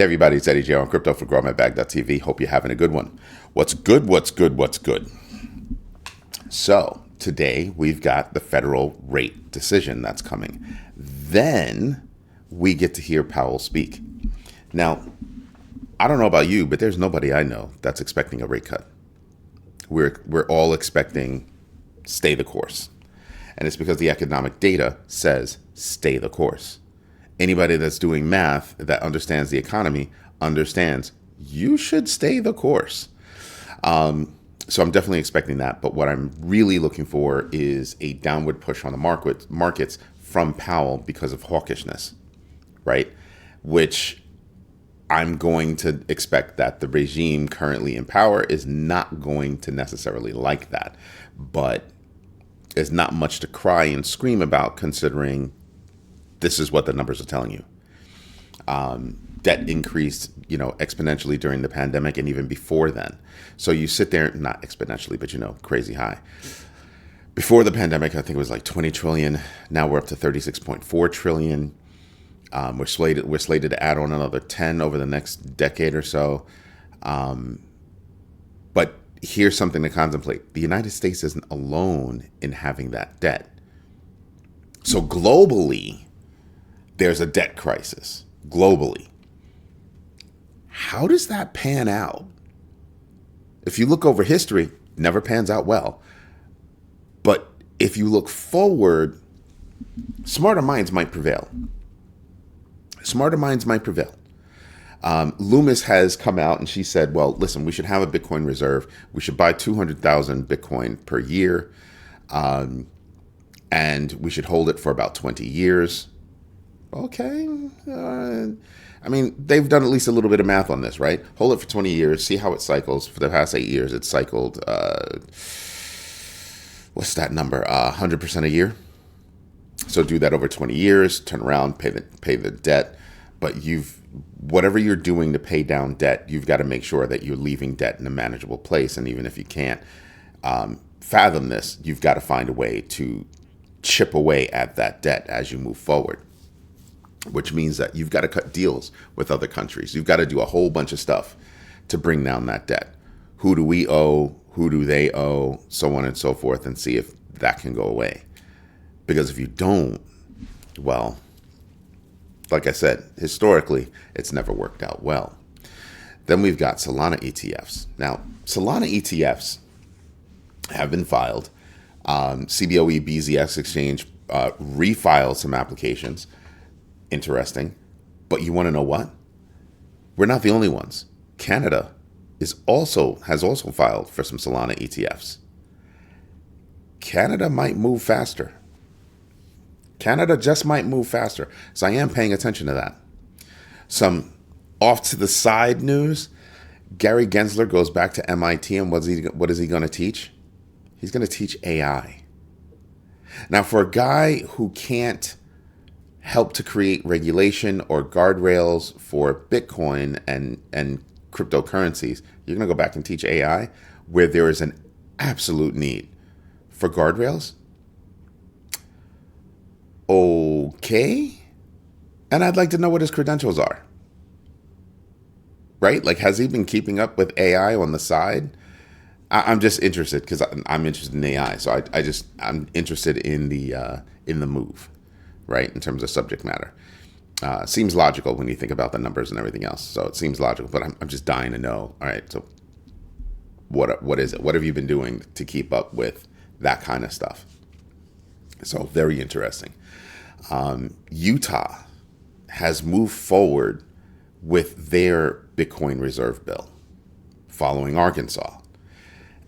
Hey everybody, it's Eddie J on Crypto for GrowMyBag.tv. Hope you're having a good one. What's good? What's good? What's good? So today we've got the federal rate decision that's coming. Then we get to hear Powell speak. Now, I don't know about you, but there's nobody I know that's expecting a rate cut. We're all expecting stay the course. And it's because the economic data says stay the course. Anybody that's doing math that understands the economy understands you should stay the course. So I'm definitely expecting that. But what I'm really looking for is a downward push on the markets from Powell because of hawkishness, right? Which I'm going to expect that the regime currently in power is not going to necessarily like that. But there's not much to cry and scream about considering this is what the numbers are telling you. Debt increased, exponentially during the pandemic and even before then. So you sit there, not exponentially, but crazy high. Before the pandemic, I think it was like 20 trillion. Now we're up to 36.4 trillion. We're slated to add on another 10 over the next decade or so. But here's something to contemplate. The United States isn't alone in having that debt. So globally, there's a debt crisis globally. How does that pan out? If you look over history, never pans out well. But if you look forward, smarter minds might prevail. Smarter minds might prevail. Loomis has come out and she said, well, listen, we should have a Bitcoin reserve. We should buy 200,000 Bitcoin per year. And we should hold it for about 20 years. Okay. They've done at least a little bit of math on this, right? Hold it for 20 years, see how it cycles. For the past 8 years, it's cycled, what's that number? 100% a year. So do that over 20 years, turn around, pay the debt. But whatever you're doing to pay down debt, you've got to make sure that you're leaving debt in a manageable place. And even if you can't fathom this, you've got to find a way to chip away at that debt as you move forward, which means that you've got to cut deals with other countries. You've got to do a whole bunch of stuff to bring down that debt. Who do we owe? Who do they owe? So on and so forth, and see if that can go away. Because if you don't, well, like I said, historically, it's never worked out well. Then we've got Solana ETFs. Now, Solana ETFs have been filed. Cboe BZX Exchange refiled some applications. Interesting. But you want to know what? We're not the only ones. Canada has also filed for some Solana ETFs. Canada might move faster. Canada just might move faster. So I am paying attention to that. Some off to the side news. Gary Gensler goes back to MIT, and what is he going to teach? He's going to teach AI. Now, for a guy who can't help to create regulation or guardrails for Bitcoin and cryptocurrencies, you're going to go back and teach AI where there is an absolute need for guardrails? Okay. And I'd like to know what his credentials are. Right? Like, has he been keeping up with AI on the side? I'm just interested because I'm interested in AI. So I'm interested in the move, right? In terms of subject matter. Seems logical when you think about the numbers and everything else. So it seems logical, but I'm just dying to know. All right. So what is it? What have you been doing to keep up with that kind of stuff? So very interesting. Utah has moved forward with their Bitcoin reserve bill following Arkansas.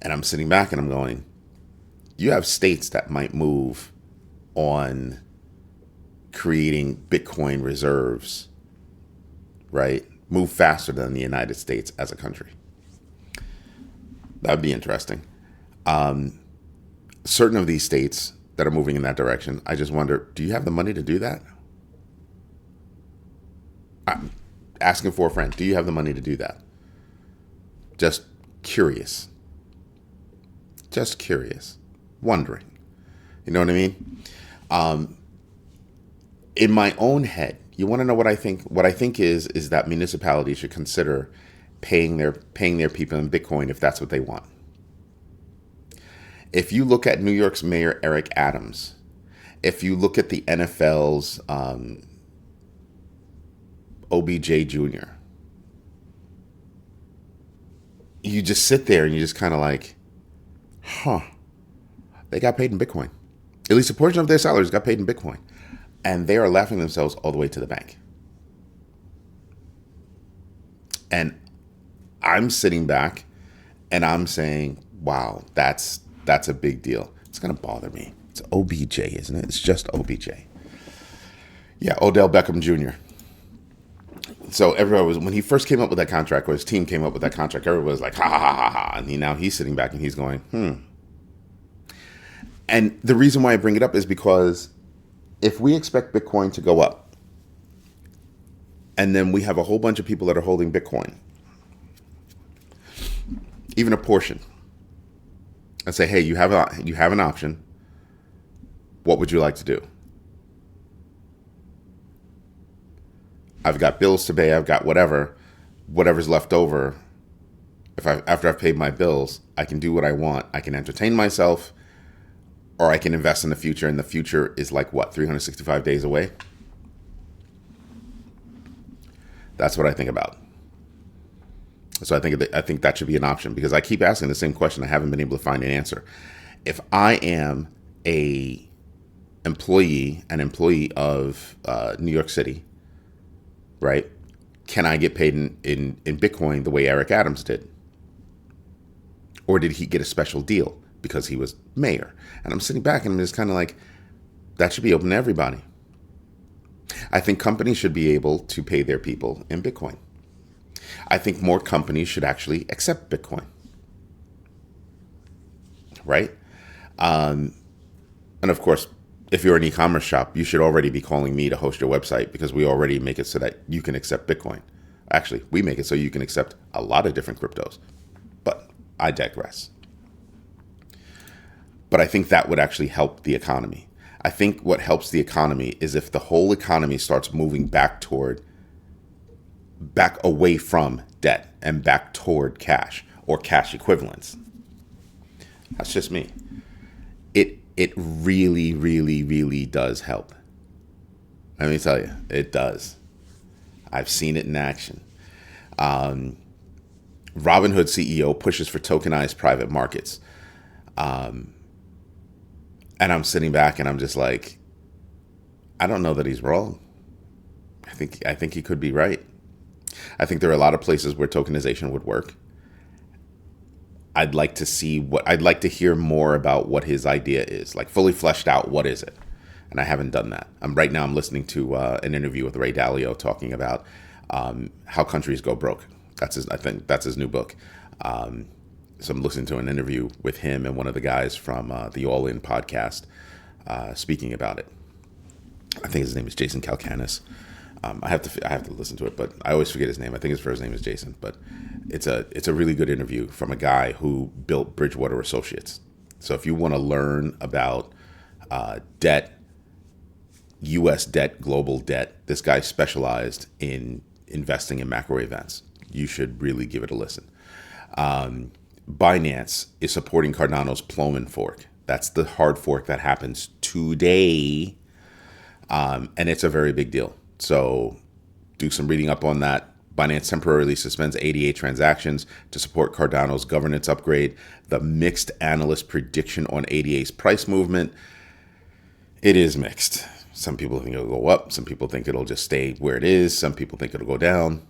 And I'm sitting back and I'm going, you have states that might move on creating Bitcoin reserves, right? Move faster than the United States as a country. That'd be interesting. Certain of these states that are moving in that direction, I just wonder, do you have the money to do that? I'm asking for a friend. Do you have the money to do that? Just curious. Just curious. Wondering. You know what I mean? In my own head, You want to know what I think? What I think is that municipalities should consider paying their people in Bitcoin if that's what they want. If you look at New York's Mayor Eric Adams, if you look at the NFL's OBJ Jr., you just sit there and you just kind of like, they got paid in Bitcoin. At least a portion of their salaries got paid in Bitcoin. And they are laughing themselves all the way to the bank. And I'm sitting back and I'm saying, wow, that's a big deal. It's going to bother me. It's OBJ, isn't it? It's just OBJ. Yeah, Odell Beckham Jr. So everybody was, when he first came up with that contract, or his team came up with that contract, everybody was like, ha, ha, ha, ha, ha. And now he's sitting back and he's going, And the reason why I bring it up is because if we expect Bitcoin to go up, and then we have a whole bunch of people that are holding Bitcoin, even a portion, and say, hey, you have an option. What would you like to do? I've got bills to pay. I've got whatever's left over. After I've paid my bills, I can do what I want. I can entertain myself, or I can invest in the future. And the future is like what, 365 days away? That's what I think about. So I think that should be an option, because I keep asking the same question. I haven't been able to find an answer. If I am an employee of New York City, right? Can I get paid in Bitcoin the way Eric Adams did? Or did he get a special deal because he was mayor? And I'm sitting back and I'm just kind of like, that should be open to everybody. I think companies should be able to pay their people in Bitcoin. I think more companies should actually accept Bitcoin. Right? And of course, if you're an e-commerce shop, you should already be calling me to host your website, because we already make it so that you can accept Bitcoin. Actually, we make it so you can accept a lot of different cryptos. But I digress. But I think that would actually help the economy. I think what helps the economy is if the whole economy starts moving back away from debt and back toward cash or cash equivalents. That's just me. It really, really, really does help. Let me tell you, it does. I've seen it in action. Robinhood CEO pushes for tokenized private markets. And I'm sitting back and I'm just like, I don't know that he's wrong. I think he could be right. I think there are a lot of places where tokenization would work. I'd like to hear more about what his idea is, like fully fleshed out. What is it? And I haven't done that. Right now I'm listening to an interview with Ray Dalio talking about how countries go broke. I think that's his new book. So I'm listening to an interview with him and one of the guys from the All In podcast speaking about it. I think his name is Jason Calcanis. I have to listen to it, but I always forget his name. I think his first name is Jason, but it's a really good interview from a guy who built Bridgewater Associates. So if you want to learn about debt, U.S. debt, global debt, this guy specialized in investing in macro events. You should really give it a listen. Binance is supporting Cardano's Plomin fork. That's the hard fork that happens today, and it's a very big deal. So do some reading up on that. Binance temporarily suspends 88 transactions to support Cardano's governance upgrade. The mixed analyst prediction on ADA's price movement. It is mixed. Some people think it'll go up. Some people think it'll just stay where it is. Some people think it'll go down.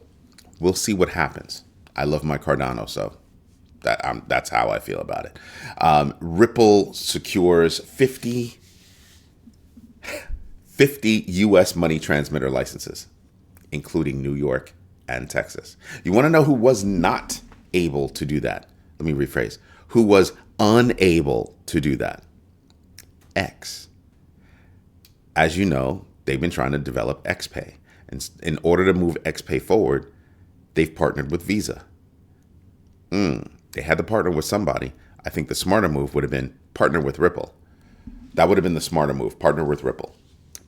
We'll see what happens. I love my Cardano, so that's how I feel about it. Ripple secures 50 U.S. money transmitter licenses, including New York and Texas. You want to know who was not able to do that? Let me rephrase. Who was unable to do that? X. As you know, they've been trying to develop XPay. And in order to move XPay forward, they've partnered with Visa. They had to partner with somebody. I think the smarter move would have been partner with Ripple. That would have been the smarter move, partner with Ripple.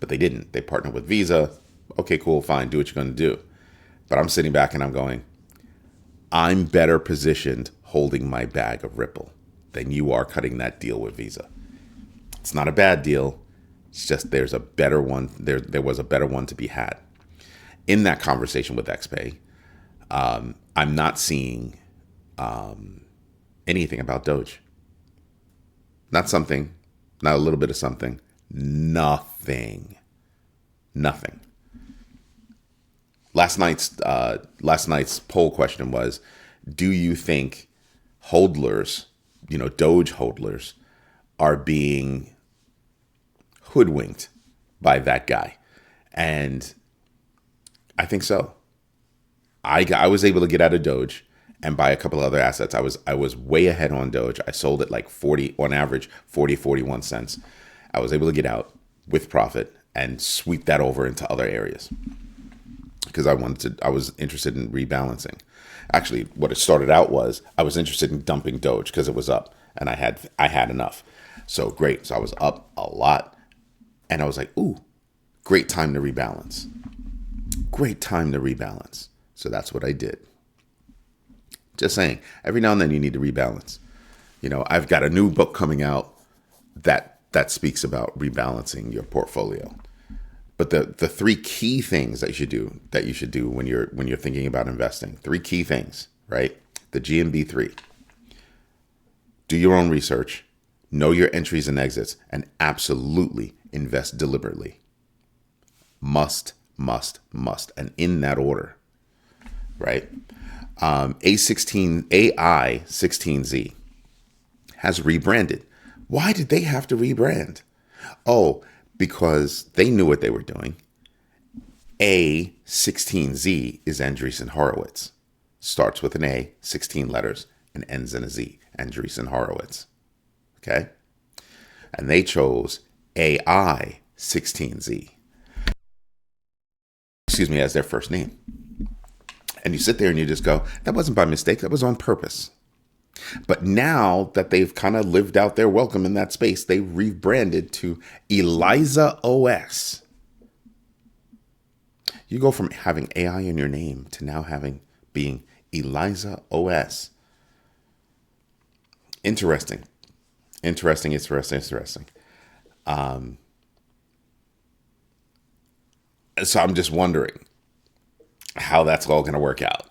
But they didn't. They partnered with Visa. Okay, cool, fine. Do what you're going to do. But I'm sitting back and I'm going, I'm better positioned holding my bag of Ripple than you are cutting that deal with Visa. It's not a bad deal. It's just there's a better one. There was a better one to be had. In that conversation with XPay, I'm not seeing anything about Doge. Not something, not a little bit of something. Nothing. Last night's poll question was, do you think hodlers, Doge hodlers, are being hoodwinked by that guy? And I think so. I was able to get out of Doge and buy a couple of other assets. I was way ahead on Doge. I sold it like 40 on average, 41 cents. I was able to get out with profit and sweep that over into other areas because I was interested in rebalancing. Actually, what it started out was I was interested in dumping Doge because it was up and I had enough. So great. So I was up a lot and I was like, ooh, great time to rebalance. Great time to rebalance. So that's what I did. Just saying, every now and then you need to rebalance. I've got a new book coming out that speaks about rebalancing your portfolio. But the three key things that you should do when you're thinking about investing, three key things, right? The GMB3. Do your own research, know your entries and exits, and absolutely invest deliberately. Must, and in that order, right? AI16Z has rebranded. Why did they have to rebrand? Oh, because they knew what they were doing. A16Z is Andreessen Horowitz. Starts with an A, 16 letters, and ends in a Z. Andreessen Horowitz. Okay? And they chose AI16Z. As their first name. And you sit there and you just go, that wasn't by mistake, that was on purpose. But now that they've kind of lived out their welcome in that space, they rebranded to Eliza OS. You go from having AI in your name to now being Eliza OS. Interesting. So I'm just wondering how that's all going to work out.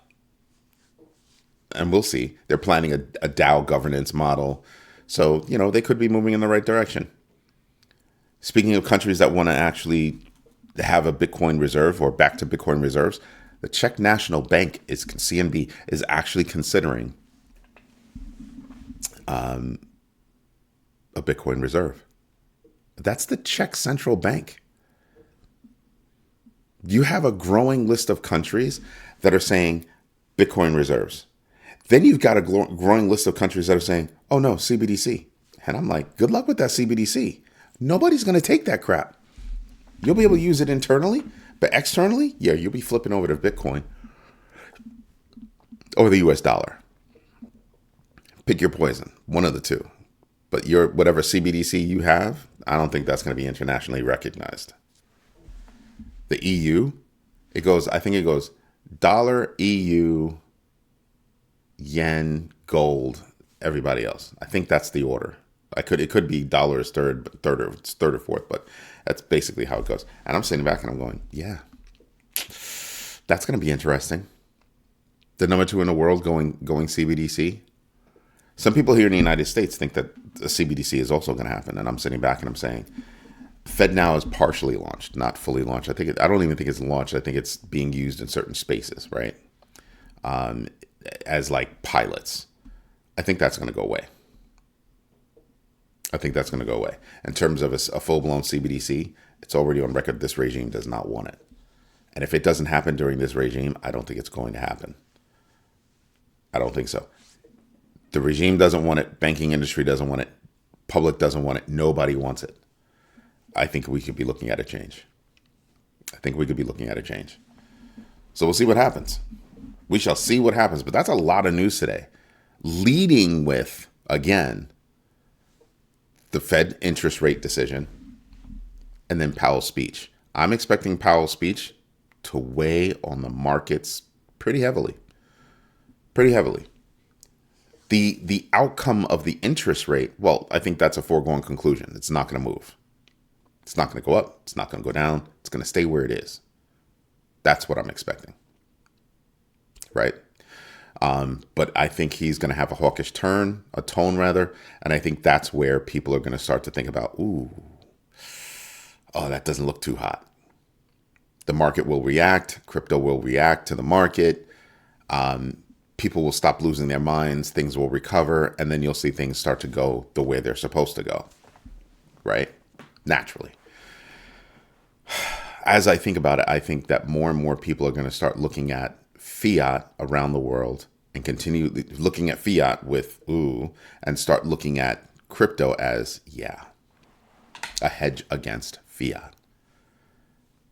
And we'll see. They're planning a DAO governance model. So, they could be moving in the right direction. Speaking of countries that want to actually have a Bitcoin reserve or back to Bitcoin reserves, the Czech National Bank, CNB, is actually considering a Bitcoin reserve. That's the Czech Central Bank. You have a growing list of countries that are saying Bitcoin reserves. Then you've got a growing list of countries that are saying, oh no, CBDC. And I'm like, good luck with that CBDC. Nobody's going to take that crap. You'll be able to use it internally, but externally, yeah, you'll be flipping over to Bitcoin or the US dollar. Pick your poison, one of the two. But whatever CBDC you have, I don't think that's going to be internationally recognized. The EU, I think it goes dollar, EU, yen, gold, everybody else. I think that's the order. It could be dollar is third or fourth, but that's basically how it goes. And I'm sitting back and I'm going, yeah, that's going to be interesting. The number 2 in the world going CBDC. Some people here in the United States think that the CBDC is also going to happen, and I'm sitting back and I'm saying, FedNow is partially launched, not fully launched. I don't even think it's launched. I think it's being used in certain spaces, right? As like pilots. I think that's going to go away. In terms of a full-blown CBDC, it's already on record this regime does not want it. And if it doesn't happen during this regime, I don't think it's going to happen. I don't think so. The regime doesn't want it. Banking industry doesn't want it. Public doesn't want it. Nobody wants it. I think we could be looking at a change. So we'll see what happens. We shall see what happens. But that's a lot of news today. Leading with, again, the Fed interest rate decision and then Powell's speech. I'm expecting Powell's speech to weigh on the markets pretty heavily. Pretty heavily. The outcome of the interest rate, well, I think that's a foregone conclusion. It's not going to move. It's not going to go up. It's not going to go down. It's going to stay where it is. That's what I'm expecting. Right? But I think he's going to have a hawkish tone, and I think that's where people are going to start to think about, oh, that doesn't look too hot. The market will react. Crypto will react to the market. People will stop losing their minds. Things will recover, and then you'll see things start to go the way they're supposed to go, right? Naturally. As I think about it, I think that more and more people are going to start looking at fiat around the world and continue looking at fiat with and start looking at crypto as, a hedge against fiat.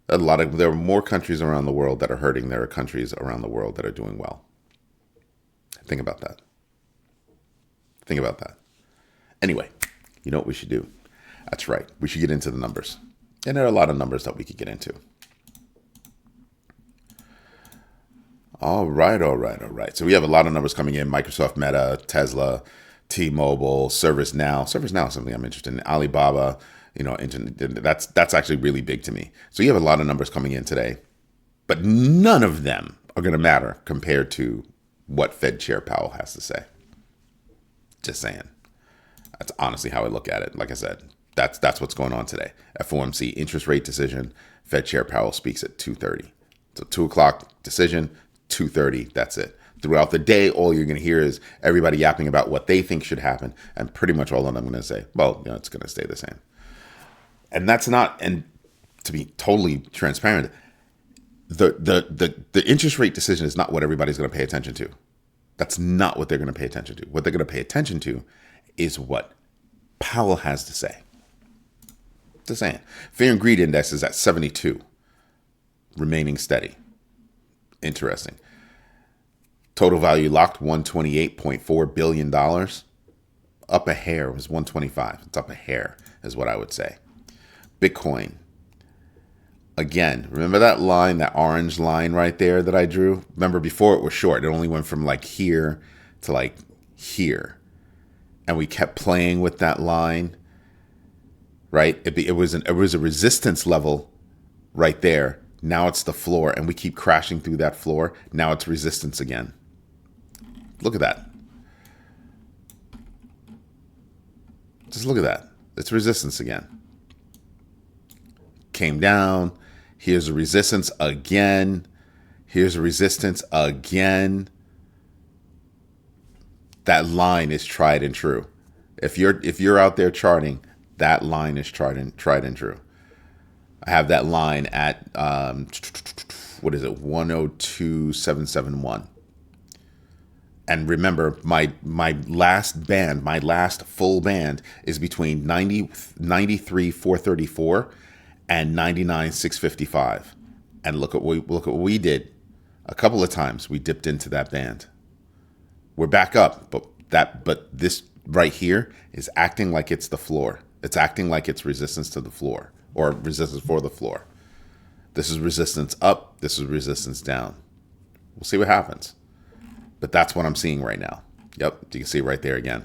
There are more countries around the world that are hurting. There are countries around the world that are doing well. Think about that. Think about that. Anyway, you know what we should do? That's right. We should get into the numbers. And there are a lot of numbers that we could get into. All right. So we have a lot of numbers coming in. Microsoft, Meta, Tesla, T-Mobile, ServiceNow. ServiceNow is something I'm interested in. Alibaba, that's actually really big to me. So you have a lot of numbers coming in today, but none of them are going to matter compared to what Fed Chair Powell has to say. Just saying. That's honestly how I look at it. Like I said, that's what's going on today. FOMC interest rate decision. Fed Chair Powell speaks at 2:30. So 2 o'clock decision, 2:30. That's it. Throughout the day, all you're going to hear is everybody yapping about what they think should happen, and pretty much all of them are going to say, well, it's going to stay the same. And that's not. And to be totally transparent, the interest rate decision is not what everybody's going to pay attention to. That's not what they're going to pay attention to. What they're going to pay attention to is what Powell has to say. Just saying. Fear and greed index is at 72, remaining steady. Interesting. Total value locked, $128.4 billion. Up a hair. It was 125. It's up a hair is what I would say. Bitcoin. Again, remember that line, that orange line right there that I drew? Remember before it was short. It only went from like here to like here. And we kept playing with that line, right? It was a resistance level right there. Now it's the floor, and we keep crashing through that floor. Now it's resistance again. Look at that. Just look at that. It's resistance again. Came down. Here's a resistance again. Here's a resistance again. That line is tried and true. If you're out there charting, that line is tried and true. I have that line at what is it? 102.771. And remember, my last band, my last full band is between 93.434 and 99.655. And look at what we did. A couple of times we dipped into that band. We're back up, but this right here is acting like it's the floor. It's acting like it's resistance to the floor, or resistance for the floor. This is resistance up. This is resistance down. We'll see what happens. But that's what I'm seeing right now. Yep, you can see it right there again.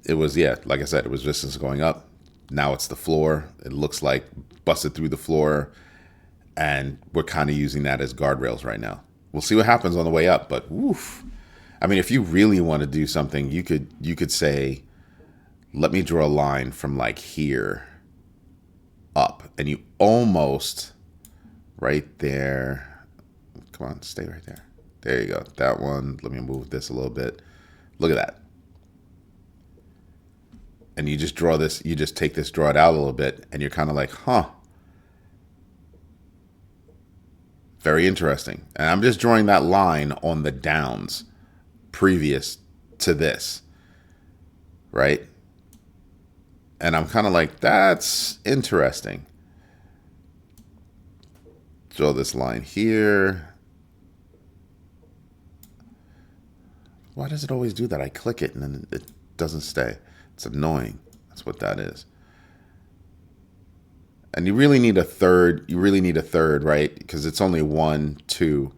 It was, like I said, it was resistance going up. Now it's the floor. It looks like busted through the floor, and we're kind of using that as guardrails right now. We'll see what happens on the way up, but woof. I mean, if you really want to do something, you could say, let me draw a line from like here up, and you almost right there. Come on, stay right there. There you go. That one. Let me move this a little bit. Look at that. And you just draw this, you just take this, draw it out a little bit, and you're kind of like, huh. Very interesting. And I'm just drawing that line on the downs previous to this, right? And I'm kind of like, that's interesting. Draw this line here. Why does it always do that? I click it and then it doesn't stay. It's annoying. That's what that is. And you really need a third. You really need a third, right? Because it's only 1, 2.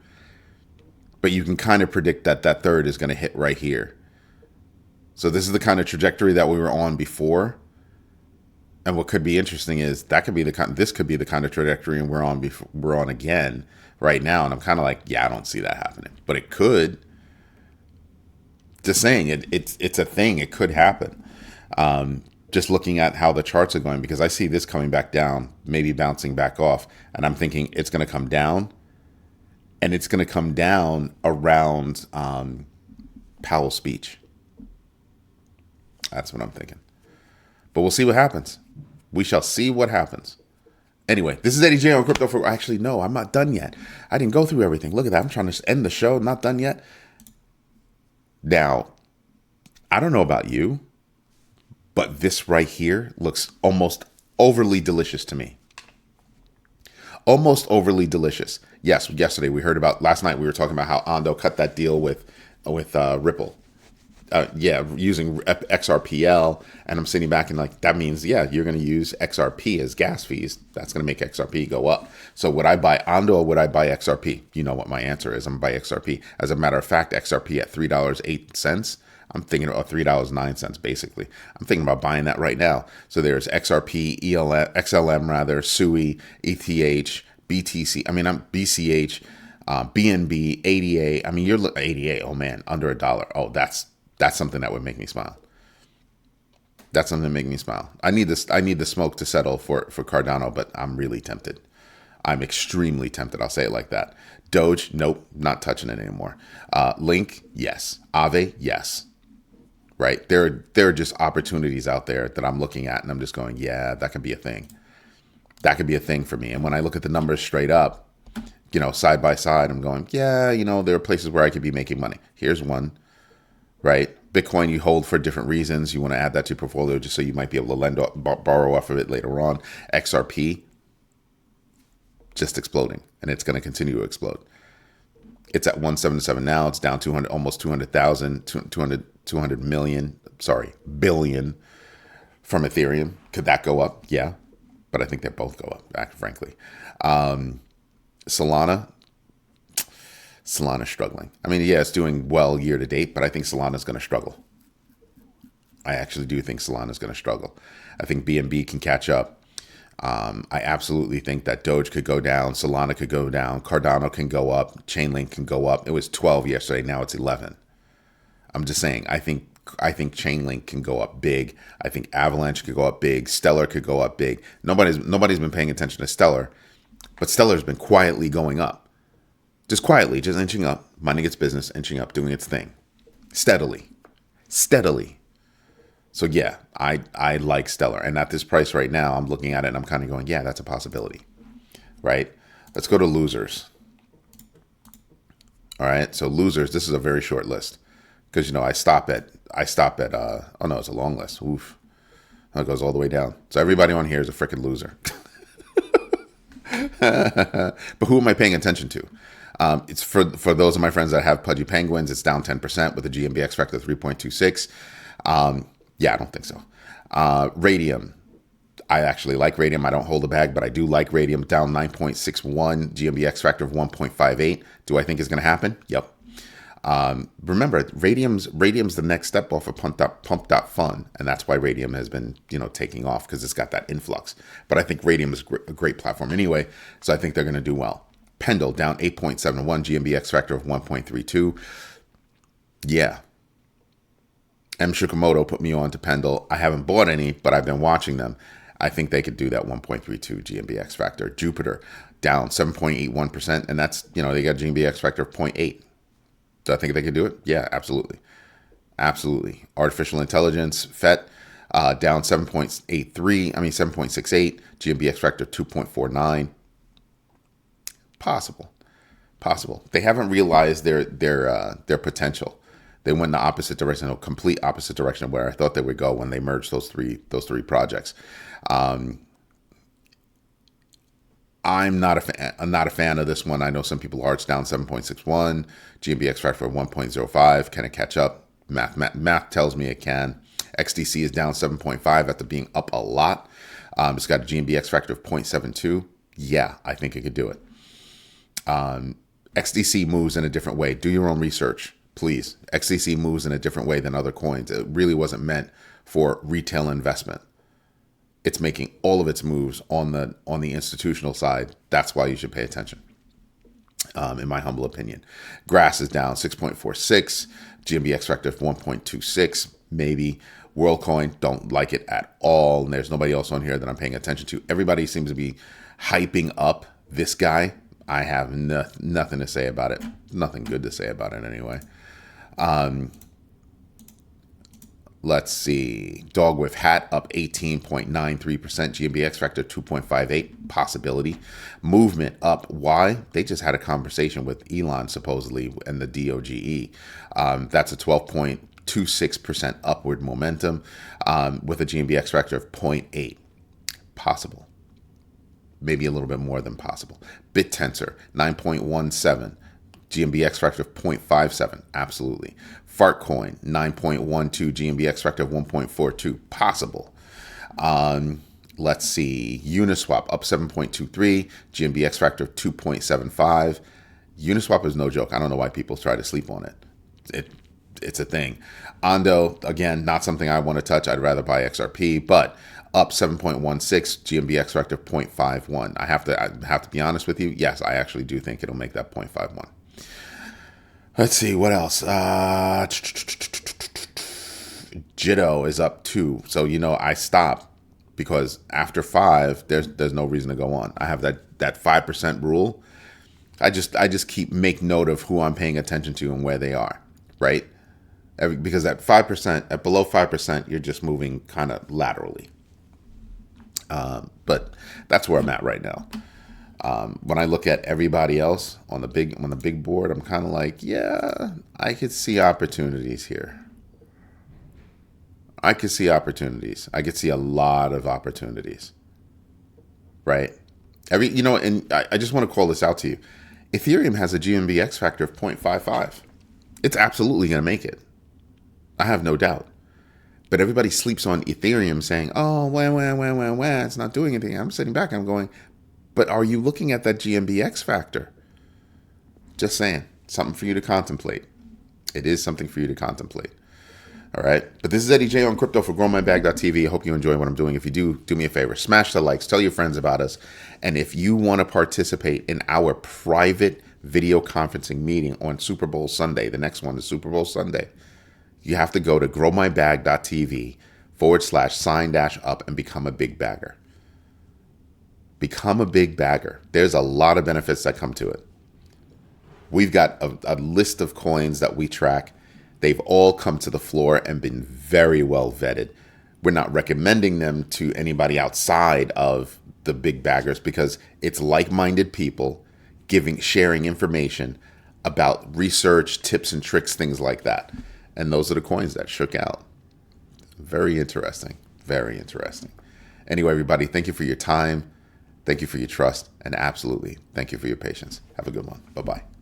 But you can kind of predict that that third is going to hit right here. So this is the kind of trajectory that we were on before. And what could be interesting is that could be this could be the kind of trajectory we're on again right now. And I'm kind of like, yeah, I don't see that happening, but it could. Just saying, it's a thing. It could happen. Just looking at how the charts are going, because I see this coming back down, maybe bouncing back off, and I'm thinking it's going to come down, and it's going to come down around Powell's speech. That's what I'm thinking. But we'll see what happens. We shall see what happens. Anyway, this is Eddie J on Crypto for... Actually, no, I'm not done yet. I didn't go through everything. Look at that. I'm trying to end the show. Not done yet. Now, I don't know about you, but this right here looks almost overly delicious to me. Almost overly delicious. Yes, yesterday we heard about... Last night we were talking about how Ando cut that deal with Ripple. Using XRPL, and I'm sitting back and like, that means, yeah, you're going to use XRP as gas fees. That's going to make XRP go up. So would I buy Ando or would I buy XRP? You know what my answer is. I'm going to buy XRP. As a matter of fact, XRP at $3.08. I'm thinking about $3.09 basically. I'm thinking about buying that right now. So there's XRP, XLM rather, SUI, ETH, BTC. I mean, I'm BCH, BNB, ADA. I mean, you're 88. Oh man, under $1. Oh, that's something that would make me smile. That's something that make me smile. I need the smoke to settle for Cardano, but I'm really tempted. I'm extremely tempted. I'll say it like that. Doge, nope, not touching it anymore. Link, yes. Aave, yes. Right? There are just opportunities out there that I'm looking at, and I'm just going, yeah, that could be a thing. That could be a thing for me. And when I look at the numbers straight up, side by side, I'm going, yeah, there are places where I could be making money. Here's one. Right? Bitcoin you hold for different reasons. You want to add that to your portfolio just so you might be able to borrow off of it later on. XRP, just exploding. And it's going to continue to explode. It's at 177 now. It's down 200, almost 200,000, 200 million, billion from Ethereum. Could that go up? Yeah. But I think they both go up, frankly. Solana's struggling. I mean, yeah, it's doing well year to date, but I think Solana's going to struggle. I actually do think Solana's going to struggle. I think BNB can catch up. I absolutely think that Doge could go down. Solana could go down. Cardano can go up. Chainlink can go up. It was 12 yesterday. Now it's 11. I'm just saying, I think Chainlink can go up big. I think Avalanche could go up big. Stellar could go up big. Nobody's been paying attention to Stellar, but Stellar's been quietly going up. Just quietly, just inching up, minding its business, inching up, doing its thing. Steadily. So yeah, I like Stellar. And at this price right now, I'm looking at it and I'm kind of going, yeah, that's a possibility. Right? Let's go to losers. All right, so losers, this is a very short list. Because, I stop at, oh no, it's a long list. Oof. It goes all the way down. So everybody on here is a freaking loser. But who am I paying attention to? It's for those of my friends that have pudgy penguins. It's down 10% with a GMBX factor of 3.26. Yeah, I don't think so. Radium. I actually like Radium. I don't hold a bag, but I do like Radium. Down 9.61, GMBX factor of 1.58. Do I think it's going to happen? Yep. Remember, Radium's the next step off of Pump.Fun, and that's why Radium has been, taking off, because it's got that influx. But I think Radium is a great platform anyway, so I think they're going to do well. Pendle down 8.71, GMBX factor of 1.32. Yeah. M. Shikamoto put me on to Pendle. I haven't bought any, but I've been watching them. I think they could do that 1.32 GMBX factor. Jupiter down 7.81%, and that's, they got a GMBX factor of 0.8. Do I think they could do it? Yeah, absolutely. Absolutely. Artificial intelligence, FET, down 7.68, GMBX factor 2.49. Possible. They haven't realized their potential. They went in the opposite direction, a complete opposite direction of where I thought they would go when they merged those three projects. I'm not a fan of this one. I know some people are. It's down 7.61, GMBX factor of 1.05. Can it catch up? Math tells me it can. XDC is down 7.5 after being up a lot. It's got a GMBX factor of 0.72. Yeah, I think it could do it. XDC moves in a different way. Do your own research, please. XDC moves in a different way than other coins. It really wasn't meant for retail investment. It's making all of its moves on the institutional side. That's why you should pay attention, in my humble opinion. Grass is down 6.46. GMBX factor of 1.26, maybe. WorldCoin, don't like it at all. And there's nobody else on here that I'm paying attention to. Everybody seems to be hyping up this guy. I have nothing to say about it. Nothing good to say about it anyway. Let's see. Dog with Hat up 18.93%. GMBX factor 2.58. Possibility. Movement up. Why? They just had a conversation with Elon, supposedly, and the DOGE. That's a 12.26% upward momentum with a GMBX factor of 0.8. Possible. Maybe a little bit more than possible. BitTensor, 9.17. GMBX factor of 0.57. Absolutely. Fartcoin, 9.12. GMBX factor of 1.42. Possible. Let's see. Uniswap, up 7.23. GMBX factor of 2.75. Uniswap is no joke. I don't know why people try to sleep on it. It's a thing. Ondo, again, not something I want to touch. I'd rather buy XRP, but up 7.16, GMBX factor of 0.51. I have to be honest with you. Yes, I actually do think it'll make that 0.51. Let's see, what else? Jitto is up 2. So, I stop because after 5, there's no reason to go on. I have that 5% rule. I just make note of who I'm paying attention to and where they are, right? Because at 5%, at below 5%, you're just moving kind of laterally. But that's where I'm at right now. When I look at everybody else on the big board, I'm kind of like, yeah, I could see opportunities here. I could see opportunities. I could see a lot of opportunities. Right? And I just want to call this out to you. Ethereum has a GMBX factor of 0.55. It's absolutely going to make it. I have no doubt. But everybody sleeps on Ethereum saying, oh, it's not doing anything. I'm sitting back and I'm going, but are you looking at that GMBX factor? Just saying, something for you to contemplate. It is something for you to contemplate. All right. But this is Eddie J on crypto for growmybag.tv. I hope you enjoy what I'm doing. If you do me a favor, smash the likes, tell your friends about us. And if you want to participate in our private video conferencing meeting on Super Bowl Sunday, the next one is Super Bowl Sunday, you have to go to growmybag.tv/sign-up and become a big bagger. Become a big bagger. There's a lot of benefits that come to it. We've got a list of coins that we track. They've all come to the floor and been very well vetted. We're not recommending them to anybody outside of the big baggers because it's like-minded people sharing information about research, tips and tricks, things like that. And those are the coins that shook out. Very interesting. Very interesting. Anyway, everybody, thank you for your time. Thank you for your trust. And absolutely, thank you for your patience. Have a good one. Bye-bye.